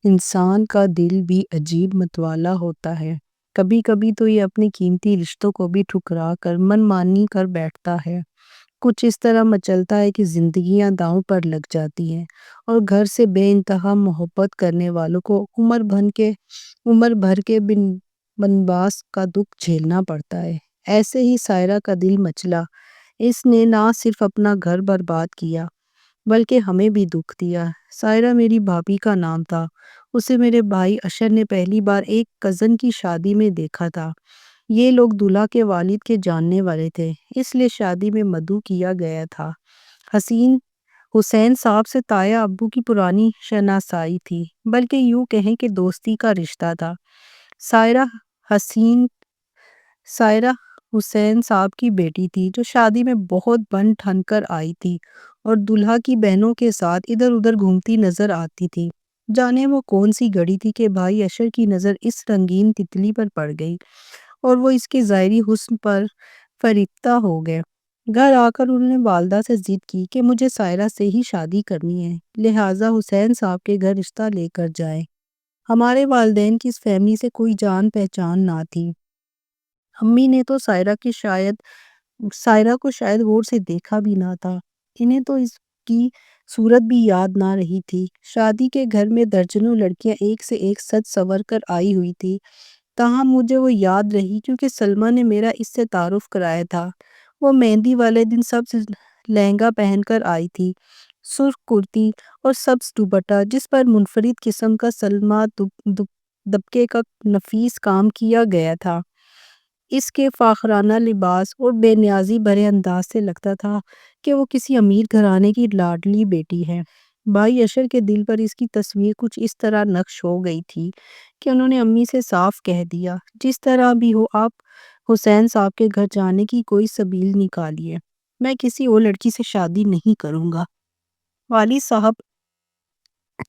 انسان کا دل بھی عجیب متوالا ہوتا ہے۔ کبھی کبھی تو یہ اپنے قیمتی رشتوں کو بھی ٹھکرا کر من مانی کر بیٹھتا ہے۔ کچھ اس طرح مچلتا ہے کہ زندگیاں داؤں پر لگ جاتی ہیں اور گھر سے بے انتہا محبت کرنے والوں کو عمر بھر کے بنباس کا دکھ جھیلنا پڑتا ہے۔ ایسے ہی سائرہ کا دل مچلا۔ اس نے نہ صرف اپنا گھر برباد کیا بلکہ ہمیں بھی دکھ دیا۔ سائرہ میری بھابھی کا نام تھا۔ اسے میرے بھائی اشر نے پہلی بار ایک کزن کی شادی میں دیکھا تھا۔ یہ لوگ دلہا کے والد کے جاننے والے تھے، اس لیے شادی میں مدعو کیا گیا تھا۔ حسین صاحب سے تایا ابو کی پرانی شناسائی تھی، بلکہ یوں کہیں کہ دوستی کا رشتہ تھا۔ سائرہ حسین صاحب کی بیٹی تھی جو شادی میں بہت بن ٹھن کر آئی تھی اور دلہا کی بہنوں کے ساتھ ادھر ادھر گھومتی نظر آتی تھی۔ جانے وہ کون سی گھڑی تھی کہ بھائی اشر کی نظر اس رنگین تتلی پر پڑ گئی اور وہ اس کے ظاہری حسن پر فریفتہ ہو گئے۔ گھر آ کر انہوں نے والدہ سے ضد کی کہ مجھے سائرہ سے ہی شادی کرنی ہے، لہٰذا حسین صاحب کے گھر رشتہ لے کر جائیں۔ ہمارے والدین کی اس فیملی سے کوئی جان پہچان نہ تھی۔ امی نے تو سائرہ کو شاید غور سے دیکھا بھی نہ تھا۔ انہیں تو اس کی صورت بھی یاد نہ رہی تھی۔ شادی کے گھر میں درجنوں لڑکیاں ایک سے ایک سج سنور کر آئی ہوئی تھی، تاہم مجھے وہ یاد رہی کیونکہ سلمیٰ نے میرا اس سے تعارف کرایا تھا۔ وہ مہندی والے دن سبز لہنگا پہن کر آئی تھی، سرخ کرتی اور سبز دوپٹہ جس پر منفرد قسم کا سلمیٰ دبکے کا نفیس کام کیا گیا تھا۔ اس کے فاخرانہ لباس اور بے نیازی بھرے انداز سے لگتا تھا کہ وہ کسی امیر گھرانے کی لاڈلی بیٹی ہے۔ بھائی اشر کے دل پر اس کی تصویر کچھ اس طرح نقش ہو گئی تھی کہ انہوں نے امی سے صاف کہہ دیا، جس طرح بھی ہو آپ حسین صاحب کے گھر جانے کی کوئی سبیل نکالیے، میں کسی اور لڑکی سے شادی نہیں کروں گا۔ والد صاحب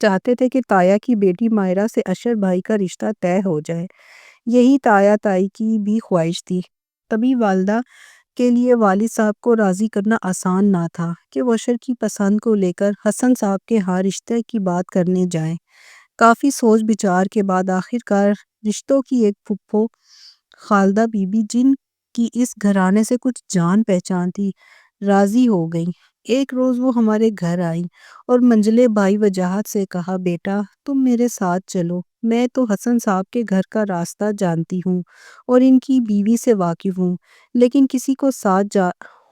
چاہتے تھے کہ تایا کی بیٹی ماہرہ سے اشر بھائی کا رشتہ طے ہو جائے۔ یہی تایا تائی کی بھی خواہش تھی۔ طبی والدہ کے لیے والد صاحب کو راضی کرنا آسان نہ تھا کہ وہ اشر کی پسند کو لے کر حسن صاحب کے ہاں رشتے کی بات کرنے جائیں۔ کافی سوچ بچار کے بعد آخر کار رشتوں کی ایک پھپھو خالدہ بی بی جن کی اس گھرانے سے کچھ جان پہچان تھی، راضی ہو گئیں۔ ایک روز وہ ہمارے گھر آئیں اور منجلے بھائی وجاہت سے کہا، بیٹا تم میرے ساتھ چلو، میں تو حسن صاحب کے گھر کا راستہ جانتی ہوں اور ان کی بیوی سے واقف ہوں، لیکن کسی کو ساتھ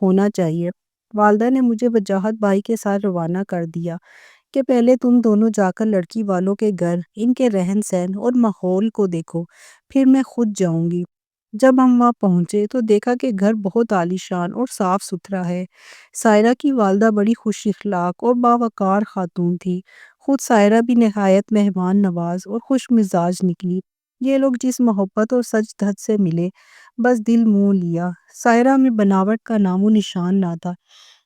ہونا چاہیے۔ والدہ نے مجھے وجاہت بھائی کے ساتھ روانہ کر دیا کہ پہلے تم دونوں جا کر لڑکی والوں کے گھر، ان کے رہن سہن اور ماحول کو دیکھو، پھر میں خود جاؤں گی۔ جب ہم وہاں پہنچے تو دیکھا کہ گھر بہت عالیشان اور صاف ستھرا ہے۔ سائرہ کی والدہ بڑی خوش اخلاق اور باوقار خاتون تھی۔ خود سائرہ بھی نہایت مہمان نواز اور خوش مزاج نکلی۔ یہ لوگ جس محبت اور سج دھج سے ملے، بس دل موہ لیا۔ سائرہ میں بناوٹ کا نام و نشان نہ تھا۔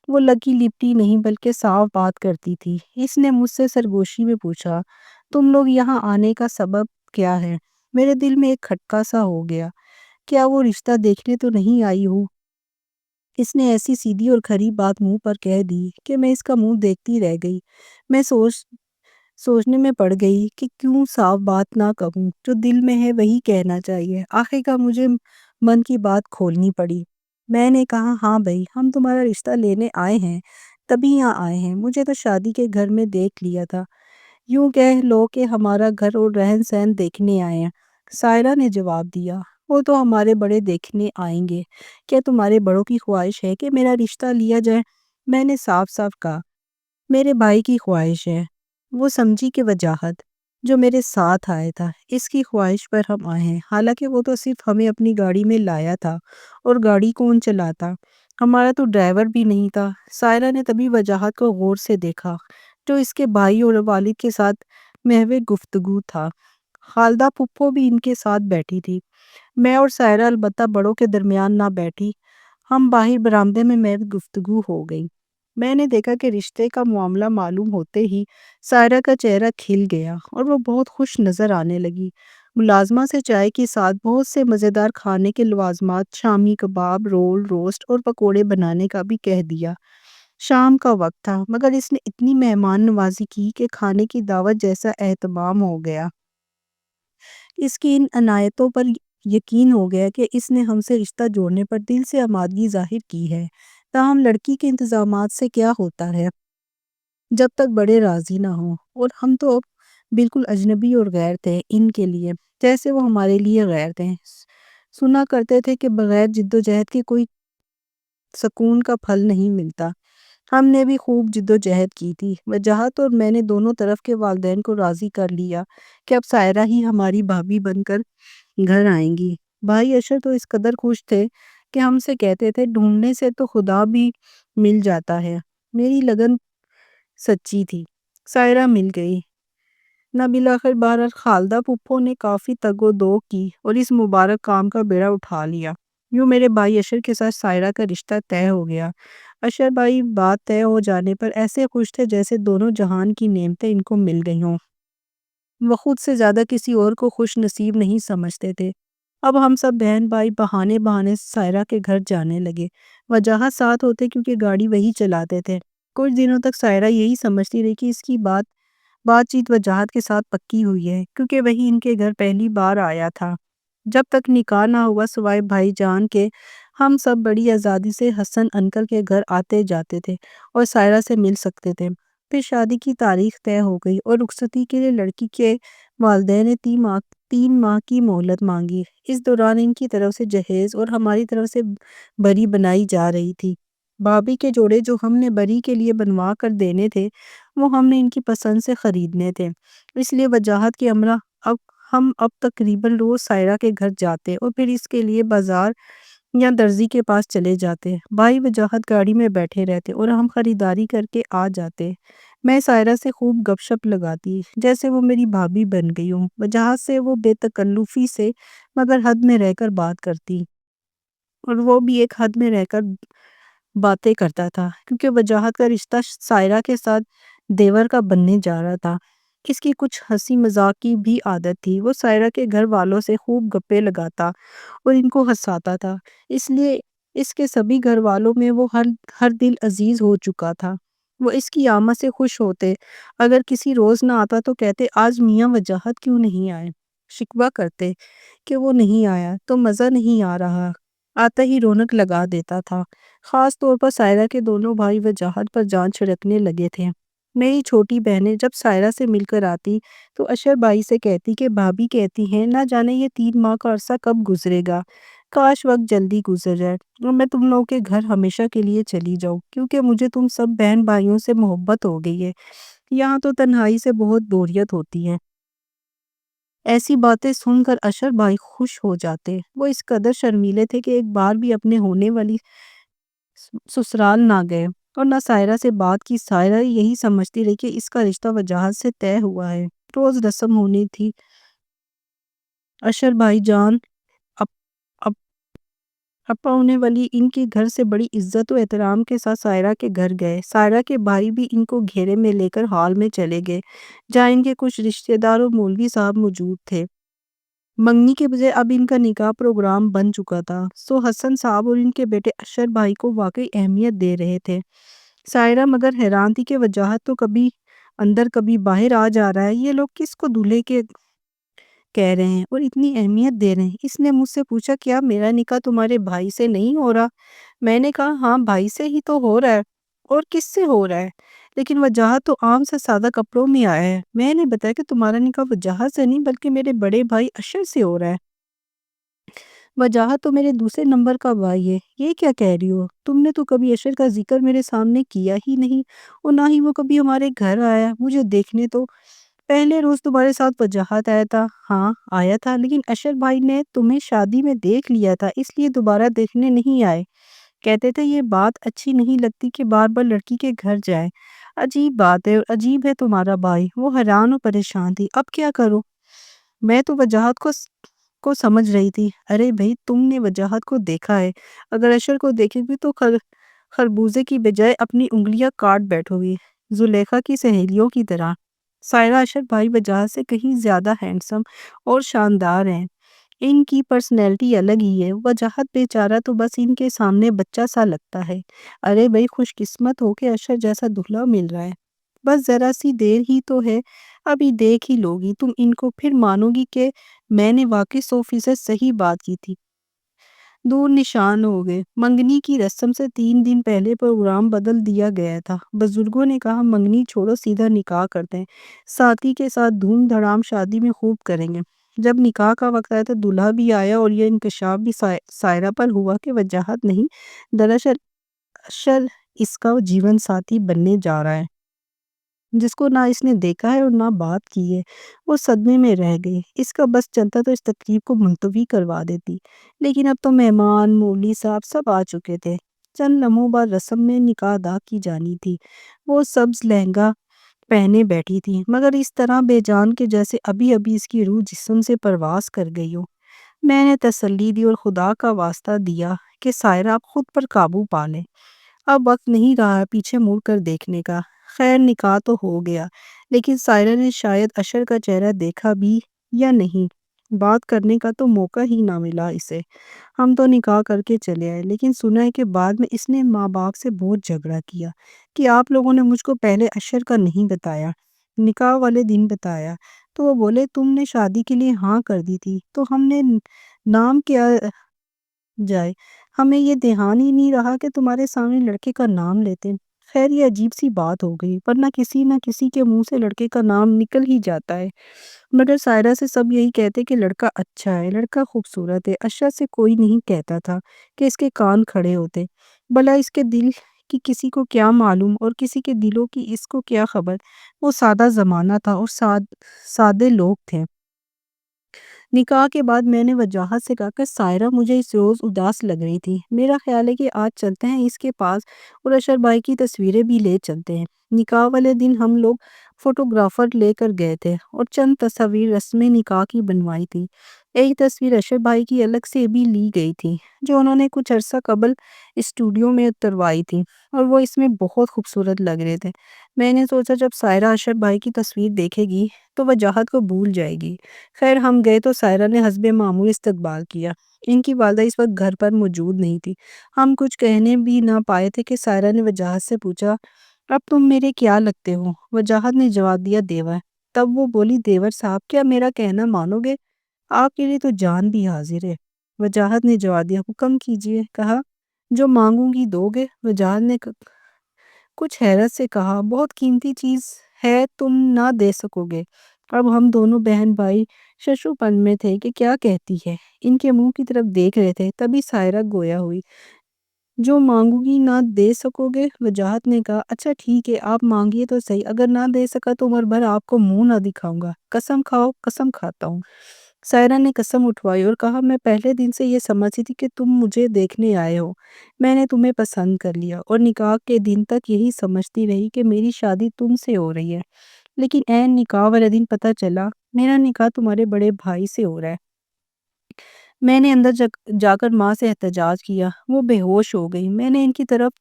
وہ لگی لپٹی نہیں بلکہ صاف بات کرتی تھی۔ اس نے مجھ سے سرگوشی میں پوچھا، تم لوگ یہاں آنے کا سبب کیا ہے؟ میرے دل میں ایک کھٹکا سا ہو گیا۔ کیا وہ رشتہ دیکھنے تو نہیں آئی ہوں؟ اس نے ایسی سیدھی اور کھری بات منہ پر کہہ دی کہ میں اس کا منہ دیکھتی رہ گئی۔ میں سوچنے میں پڑ گئی کہ کیوں صاف بات نہ کہوں، جو دل میں ہے وہی کہنا چاہیے۔ آخر کار مجھے من کی بات کھولنی پڑی۔ میں نے کہا، ہاں بھائی، ہم تمہارا رشتہ لینے آئے ہیں، تبھی یہاں آئے ہیں۔ مجھے تو شادی کے گھر میں دیکھ لیا تھا، یوں کہہ لو کہ ہمارا گھر اور رہن سہن دیکھنے آئے ہیں۔ سائرہ نے جواب دیا، وہ تو ہمارے بڑے دیکھنے آئیں گے، کیا تمہارے بڑوں کی خواہش ہے کہ میرا رشتہ لیا جائے؟ میں نے صاف صاف کہا، میرے بھائی کی خواہش ہے۔ وہ سمجھی کہ وجاہت، جو میرے ساتھ آیا تھا، اس کی خواہش پر ہم آئے ہیں، حالانکہ وہ تو صرف ہمیں اپنی گاڑی میں لایا تھا، اور گاڑی کون چلاتا؟ ہمارا تو ڈرائیور بھی نہیں تھا۔ سائرہ نے تبھی وجاہت کو غور سے دیکھا، جو اس کے بھائی اور والد کے ساتھ محو گفتگو تھا۔ خالدہ پھپھو بھی ان کے ساتھ بیٹھی تھی۔ میں اور سائرہ البتہ بڑوں کے درمیان نہ بیٹھی، ہم باہر برآمدے میں محو گفتگو ہو گئی۔ میں نے دیکھا کہ رشتے کا معاملہ معلوم ہوتے ہی سائرہ کا چہرہ کھل گیا اور وہ بہت خوش نظر آنے لگی۔ ملازمہ سے چائے کے ساتھ بہت سے مزیدار کھانے کے لوازمات، شامی کباب، رول، روسٹ اور پکوڑے بنانے کا بھی کہہ دیا۔ شام کا وقت تھا مگر اس نے اتنی مہمان نوازی کی کہ کھانے کی دعوت جیسا اہتمام ہو گیا۔ اس کی ان عنایتوں پر یقین ہو گیا کہ اس نے ہم سے رشتہ جوڑنے پر دل سے آمادگی ظاہر کی ہے۔ تاہم لڑکی کے انتظامات سے کیا ہوتا ہے جب تک بڑے راضی نہ ہوں، اور ہم تو اب بالکل اجنبی اور غیر تھے ان کے لیے، جیسے وہ ہمارے لیے غیر تھے۔ سنا کرتے تھے کہ بغیر جدوجہد کے کوئی سکون کا پھل نہیں ملتا۔ ہم نے بھی خوب جدوجہد کی تھی۔ وجاہت اور میں نے دونوں طرف کے والدین کو راضی کر لیا کہ اب سائرہ ہی ہماری بھابھی بن کر گھر آئیں گی۔ بھائی اشر تو اس قدر خوش تھے کہ ہم سے کہتے تھے ڈھونڈنے سے تو خدا بھی مل جاتا ہے۔ میری لگن سچی تھی، سائرہ مل گئی۔ نہ بالآخر بہرحال خالدہ پھپھو نے کافی تگ و دو کی اور اس مبارک کام کا بیڑا اٹھا لیا۔ یوں میرے بھائی اشر کے ساتھ سائرہ کا رشتہ طے ہو گیا۔ اشر بھائی بات طے ہو جانے پر ایسے خوش تھے جیسے دونوں جہان کی نعمتیں ان کو مل گئی ہوں۔ وہ خود سے زیادہ کسی اور کو خوش نصیب نہیں سمجھتے تھے۔ اب ہم سب بہن بھائی بہانے بہانے سائرہ کے گھر جانے لگے۔ وجاہت ساتھ ہوتے کیونکہ گاڑی وہی چلاتے تھے۔ کچھ دنوں تک سائرہ یہی سمجھتی رہی کہ اس کی بات چیت وجاہت کے ساتھ پکی ہوئی ہے، کیونکہ وہی ان کے گھر پہلی بار آیا تھا۔ جب تک نکاح نہ ہوا سوائے بھائی جان کے ہم سب بڑی آزادی سے حسن انکل کے گھر آتے جاتے تھے اور سائرہ سے مل سکتے تھے۔ پھر شادی کی تاریخ طے ہو گئی اور رخصتی کے لیے لڑکی کے والدین نے 3 ماہ کی مہلت مانگی۔ اس دوران ان کی طرف سے جہیز اور ہماری طرف سے بری بنائی جا رہی تھی۔ بھابھی کے جوڑے جو ہم نے بری کے لیے بنوا کر دینے تھے وہ ہم نے ان کی پسند سے خریدنے تھے۔ اس لیے وجاہت کے ہمراہ ہم اب تقریباً روز سائرہ کے گھر جاتے اور پھر اس کے لیے بازار یا درزی کے پاس چلے جاتے۔ بھائی وجاہت گاڑی میں بیٹھے رہتے اور ہم خریداری کر کے آ جاتے۔ میں سائرہ سے خوب گپ شپ لگاتی جیسے وہ میری بھابھی بن گئی ہوں۔ وجاہت سے وہ بے تکلفی سے مگر حد میں رہ کر بات کرتی اور وہ بھی ایک حد میں رہ کر باتیں کرتا تھا، کیونکہ وجاہت کا رشتہ سائرہ کے ساتھ دیور کا بننے جا رہا تھا۔ اس کی کچھ ہنسی مذاق کی بھی عادت تھی۔ وہ سائرہ کے گھر والوں سے خوب گپیں لگاتا اور ان کو ہنساتا تھا، اس لیے اس کے سبھی گھر والوں میں وہ ہر دل عزیز ہو چکا تھا۔ وہ اس کی آمد سے خوش ہوتے۔ اگر کسی روز نہ آتا تو کہتے آج میاں وجاہت کیوں نہیں آئے؟ شکوہ کرتے کہ وہ نہیں آیا تو مزہ نہیں آ رہا، آتا ہی رونق لگا دیتا تھا۔ خاص طور پر سائرہ کے دونوں بھائی وجاہت پر جان چھڑکنے لگے تھے۔ میری چھوٹی بہنیں جب سائرہ سے مل کر آتی تو اشر بھائی سے کہتی کہ بھابھی کہتی ہیں نہ جانے یہ 3 ماہ کا عرصہ کب گزرے گا، کاش وقت جلدی گزر جائے اور میں تم لوگوں کے گھر ہمیشہ کے لیے چلی جاؤں، کیونکہ مجھے تم سب بہن بھائیوں سے محبت ہو گئی ہے، یہاں تو تنہائی سے بہت بوریت ہوتی ہے۔ ایسی باتیں سن کر اشر بھائی خوش ہو جاتے۔ وہ اس قدر شرمیلے تھے کہ ایک بار بھی اپنے ہونے والی سسرال نہ گئے اور نہ سائرہ سے بات کی۔ سائرہ یہی سمجھتی رہی کہ اس کا رشتہ وجاہت سے طے ہوا ہے۔ روز رسم ہونی تھی۔ اشر بھائی جان اپا ہونے والی ان کے گھر سے بڑی عزت و احترام کے ساتھ سائرہ کے گھر گئے۔ سائرہ کے بھائی بھی ان کو گھیرے میں لے کر ہال میں چلے گئے جہاں ان کے کچھ رشتہ دار اور مولوی صاحب موجود تھے۔ منگنی کے بجائے اب ان کا نکاح پروگرام بن چکا تھا، سو حسن صاحب اور ان کے بیٹے اشر بھائی کو واقعی اہمیت دے رہے تھے۔ سائرہ مگر حیران تھی کہ وجاہت تو کبھی اندر کبھی باہر آ جا رہا ہے، یہ لوگ کس کو دولہے کے کہہ رہے ہیں اور اتنی اہمیت دے رہے ہیں۔ اس نے مجھ سے پوچھا کیا میرا نکاح تمہارے بھائی سے نہیں ہو رہا؟ میں نے کہا ہاں بھائی سے ہی تو ہو رہا ہے، اور کس سے ہو رہا ہے؟ لیکن وجاہت تو عام سے سادہ کپڑوں میں آیا ہے۔ میں نے بتایا کہ تمہارا نکاح وجاہت سے نہیں بلکہ میرے بڑے بھائی اشر سے ہو رہا ہے۔ وجاہت تو میرے دوسرے نمبر کا بھائی ہے، یہ کیا کہہ رہی ہو؟ تم نے تو کبھی اشر کا ذکر میرے سامنے کیا ہی نہیں اور نہ ہی وہ کبھی ہمارے گھر آیا مجھے دیکھنے تو۔ پہلے روز تمہارے ساتھ وجاہت آیا تھا۔ ہاں آیا تھا، لیکن اشر بھائی نے تمہیں شادی میں دیکھ لیا تھا اس لیے دوبارہ دیکھنے نہیں آئے۔ کہتے تھے یہ بات اچھی نہیں لگتی کہ بار بار لڑکی کے گھر جائے۔ عجیب بات ہے اور عجیب ہے تمہارا بھائی۔ وہ حیران و پریشان تھی۔ اب کیا کروں؟ میں تو وجاہت کو سمجھ رہی تھی۔ ارے بھائی تم نے وجاہت کو دیکھا ہے، اگر اشر کو دیکھے گی تو خربوزے کی بجائے اپنی انگلیاں کاٹ بیٹھو گی، زلیخا کی سہیلیوں کی طرح۔ سائرہ اشر بھائی وجاہت سے کہیں زیادہ ہینڈسم اور شاندار ہیں۔ ان کی پرسنالٹی الگ ہی ہے۔ وجاہت بیچارہ تو بس ان کے سامنے بچہ سا لگتا ہے۔ ارے بھائی، خوش قسمت ہو کے اشر جیسا دلہا مل رہا ہے۔ بس ذرا سی دیر ہی تو ہے، ابھی دیکھ ہی لوگی تم ان کو، پھر مانو گی کہ میں نے واقعی 100% صحیح بات کی تھی۔ دور نشان ہو گئے۔ منگنی کی رسم سے 3 دن پہلے پروگرام بدل دیا گیا تھا۔ بزرگوں نے کہا منگنی چھوڑو، سیدھا نکاح کرتے ہیں، ساتھی کے ساتھ دھوم دھڑام شادی میں خوب کریں گے۔ جب نکاح کا وقت آیا تو دلہا بھی آیا، اور یہ انکشاف بھی سائرہ پر ہوا کہ وجاہت نہیں، دراصل اشر اس کا جیون ساتھی بننے جا رہا ہے، جس کو نہ اس نے دیکھا ہے اور نہ بات کی ہے۔ وہ صدمے میں رہ گئی۔ اس کا بس چلتا تو اس تقریب کو ملتوی کروا دیتی، لیکن اب تو مہمان، مولوی صاحب سب آ چکے تھے۔ چند لمحوں بعد رسم میں نکاح ادا کی جانی تھی۔ وہ سبز لہنگا پہنے بیٹھی تھی، مگر اس طرح بے جان کہ جیسے ابھی ابھی اس کی روح جسم سے پرواز کر گئی ہو۔ میں نے تسلی دی اور خدا کا واسطہ دیا کہ سائرہ آپ خود پر قابو پا لیں، اب وقت نہیں رہا پیچھے مڑ کر دیکھنے کا۔ خیر، نکاح تو ہو گیا، لیکن سائرہ نے شاید اشر کا چہرہ دیکھا بھی یا نہیں، بات کرنے کا تو موقع ہی نہ ملا اسے۔ ہم تو نکاح کر کے چلے آئے، لیکن سنا ہے کہ بعد میں اس نے ماں باپ سے بہت جھگڑا کیا کہ آپ لوگوں نے مجھ کو پہلے اشر کا نہیں بتایا، نکاح والے دن بتایا۔ تو وہ بولے تم نے شادی کے لیے ہاں کر دی تھی تو ہم نے نام کیا جائے، ہمیں یہ دھیان ہی نہیں رہا کہ تمہارے سامنے لڑکے کا نام لیتے۔ خیر، یہ عجیب سی بات ہو گئی، ورنہ کسی نہ کسی کے منہ سے لڑکے کا نام نکل ہی جاتا ہے۔ مگر سائرہ سے سب یہی کہتے کہ لڑکا اچھا ہے، لڑکا خوبصورت ہے۔ اشرف سے کوئی نہیں کہتا تھا کہ اس کے کان کھڑے ہوتے۔ بھلا اس کے دل کی کسی کو کیا معلوم، اور کسی کے دلوں کی اس کو کیا خبر۔ وہ سادہ زمانہ تھا اور سادے لوگ تھے۔ نکاح کے بعد میں نے وجاہت سے کہا کہ سائرہ مجھے اس روز اداس لگ رہی تھی، میرا خیال ہے کہ آج چلتے ہیں اس کے پاس اور اشر بھائی کی تصویریں بھی لے چلتے ہیں۔ نکاح والے دن ہم لوگ فوٹوگرافر لے کر گئے تھے اور چند تصاویر رسم نکاح کی بنوائی تھی۔ ایک تصویر اشر بھائی کی الگ سے بھی لی گئی تھی، جو انہوں نے کچھ عرصہ قبل اسٹوڈیو میں اتروائی تھی، اور وہ اس میں بہت خوبصورت لگ رہے تھے۔ میں نے سوچا جب سائرہ اشر بھائی کی تصویر دیکھے گی تو وجاہت کو بھول جائے گی۔ خیر، ہم گئے تو سائرہ نے حسب معمول استقبال کیا۔ ان کی والدہ اس وقت گھر پر موجود نہیں تھی۔ ہم کچھ کہنے بھی نہ پائے تھے کہ سائرہ نے وجاہت سے پوچھا اب تم میرے کیا لگتے ہو؟ وجاہت نے جواب دیا دیور۔ تب وہ بولی دیور صاحب کیا میرا کہنا مانو گے؟ آپ کے لیے تو جان بھی حاضر ہے۔ وجاہت نے جواب دیا حکم کیجئے۔ کہا جو مانگوں گی دو گے؟ وجاہت نے کچھ حیرت سے کہا بہت قیمتی چیز ہے، تم نہ دے سکو گے۔ اب ہم دونوں بہن بھائی ششو پن میں تھے کہ کیا کہتی ہے، ان کے منہ کی طرف دیکھ رہے تھے۔ تبھی سائرہ گویا ہوئی۔ جو مانگوں گی نہ دے سکو گے؟ وجاہت نے کہا اچھا ٹھیک ہے، آپ مانگیے تو صحیح، اگر نہ دے سکا تو عمر بھر آپ کو منہ نہ دکھاؤں گا۔ قسم کھاؤ۔ قسم کھاتا ہوں۔ سائرہ نے قسم اٹھوائی اور کہا میں پہلے دن سے یہ سمجھتی تھی کہ تم مجھے دیکھنے آئے ہو، میں نے تمہیں پسند کر لیا، اور نکاح کے دن تک یہی سمجھتی رہی کہ میری شادی تم سے ہو رہی ہے، لیکن عین نکاح والے دن پتہ چلا میرا نکاح تمہارے بڑے بھائی سے ہو رہا ہے۔ میں نے اندر جا کر ماں سے احتجاج کیا، وہ بے ہوش ہو گئی۔ میں نے ان کی طرف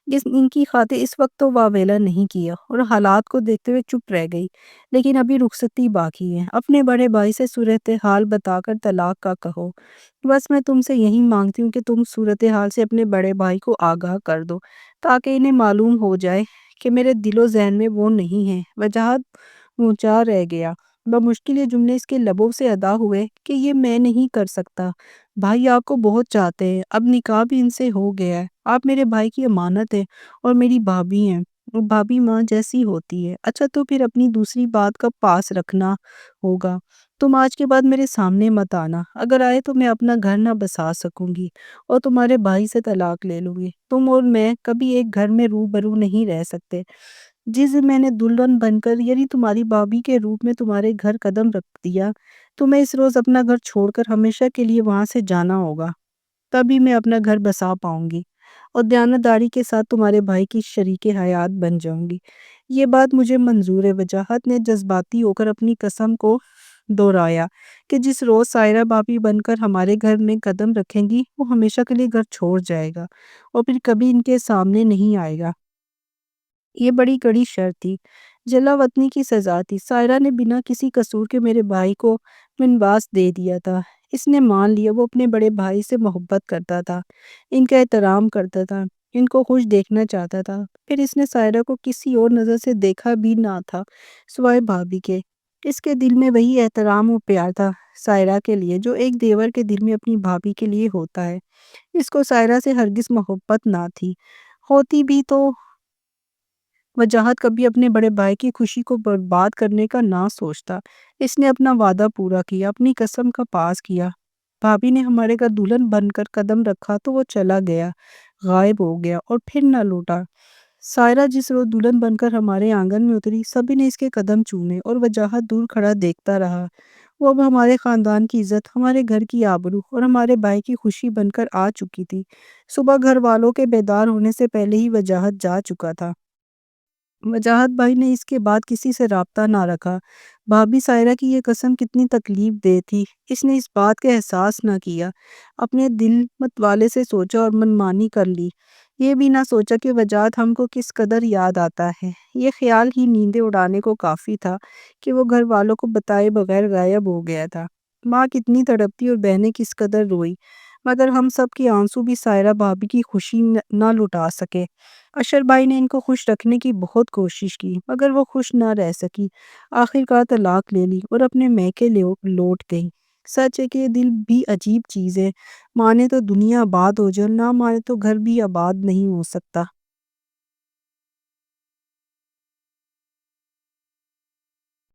ان کی خاطر اس وقت تو واویلا نہیں کیا اور حالات کو دیکھتے ہوئے چپ رہ گئی، لیکن ابھی رخصتی باقی ہے۔ اپنے بڑے بھائی سے صورتحال بتا کر طلاق کا کہو۔ بس میں تم سے یہی مانگتی ہوں کہ تم صورتحال سے اپنے بڑے بھائی کو آگاہ کر دو، تاکہ انہیں معلوم ہو جائے کہ میرے دل و ذہن میں وہ نہیں ہے۔ وجاہت اونچا رہ گیا۔ بمشکل یہ جملے اس کے لبوں سے ادا ہوئے کہ یہ میں نہیں کر سکتا، بھائی آپ کو بہت چاہتے ہیں، اب نکاح بھی ان سے ہو گیا ہے، آپ میرے بھائی کی امانت ہے اور میری بھابھی ہیں، اور بھابھی ماں جیسی ہوتی ہے۔ اچھا تو پھر اپنی دوسری بات کا پاس رکھنا ہوگا، تم آج کے بعد میرے سامنے مت آنا، اگر آئے تو میں اپنا گھر نہ بسا سکوں گی اور تمہارے بھائی سے طلاق لے لوں گی۔ تم اور میں کبھی ایک گھر میں روبرو نہیں رہ سکتے۔ جس دن میں نے دلہن بن کر یعنی تمہاری بھابھی کے روپ میں تمہارے گھر قدم رکھ دیا، تمہیں اس روز اپنا گھر چھوڑ کر ہمیشہ کے لیے وہاں سے جانا ہوگا، تبھی میں اپنا گھر بسا پاؤں گی اور دیانتداری کے ساتھ تمہارے بھائی کی شریک حیات بن جاؤں گی۔ یہ بات مجھے منظور ہے۔ وجاہت نے جذباتی ہو کر اپنی قسم کو دہرایا کہ جس روز سائرہ بھابھی بن کر ہمارے گھر میں قدم رکھیں گی وہ ہمیشہ کے لیے گھر چھوڑ جائے گا اور پھر کبھی ان کے سامنے نہیں آئے گا۔ یہ بڑی کڑی شرط تھی، جلا وطنی کی سزا تھی۔ سائرہ نے بنا کسی قصور کے میرے بھائی کو منواس دے دیا تھا۔ اس نے مان لیا وہ اپنے بڑے بھائی سے محبت کرتا تھا، ان کا احترام کرتا تھا، ان کو خوش دیکھنا چاہتا تھا۔ پھر اس نے سائرہ کو کسی اور نظر سے دیکھا بھی نہ تھا سوائے بھابھی کے۔ اس کے دل میں وہی احترام و پیار تھا سائرہ کے لیے جو ایک دیور کے دل میں اپنی بھابھی کے لیے ہوتا ہے۔ اس کو سائرہ سے ہرگز محبت نہ تھی، ہوتی بھی تو وجاہت کبھی اپنے بڑے بھائی کی خوشی کو برباد کرنے کا نہ سوچتا۔ اس نے اپنا وعدہ پورا کیا، اپنی قسم کا پاس کیا۔ بھابھی نے ہمارے گھر دلہن بن کر قدم رکھا تو وہ چلا گیا، غائب ہو گیا اور پھر نہ لوٹا۔ سائرہ جس روز دلہن بن کر ہمارے آنگن میں اتری، سبھی نے اس کے قدم چومے اور وجاہت دور کھڑا دیکھتا رہا۔ وہ اب ہمارے خاندان کی عزت، ہمارے گھر کی آبرو اور ہمارے بھائی کی خوشی بن کر آ چکی تھی۔ صبح گھر والوں کے بیدار ہونے سے پہلے ہی وجاہت جا چکا تھا۔ وجاہت بھائی نے اس کے بعد کسی سے رابطہ نہ رکھا۔ بھابھی سائرہ کی یہ قسم کتنی تکلیف دہ تھی، اس نے اس بات کا احساس نہ کیا۔ اپنے دل مت والے سے سوچا اور منمانی کر لی۔ یہ بھی نہ سوچا کہ وجاہت ہم کو کس قدر یاد آتا ہے۔ یہ خیال ہی نیندیں اڑانے کو کافی تھا کہ وہ گھر والوں کو بتائے بغیر غائب ہو گیا تھا۔ ماں کتنی تڑپتی اور بہنیں کس قدر روئی، مگر ہم سب کے آنسو بھی سائرہ بھابھی کی خوشی نہ لٹا سکے۔ اشر بھائی نے ان کو خوش رکھنے کی بہت کوشش کی، مگر وہ خوش نہ رہ سکی۔ آخر کار طلاق لے لی اور اپنے میکے لوٹ گئی۔ سچ ہے کہ یہ دل بھی عجیب چیز ہے، مانے تو دنیا آباد ہو جائے اور نہ مانے تو گھر بھی آباد نہیں ہو سکتا۔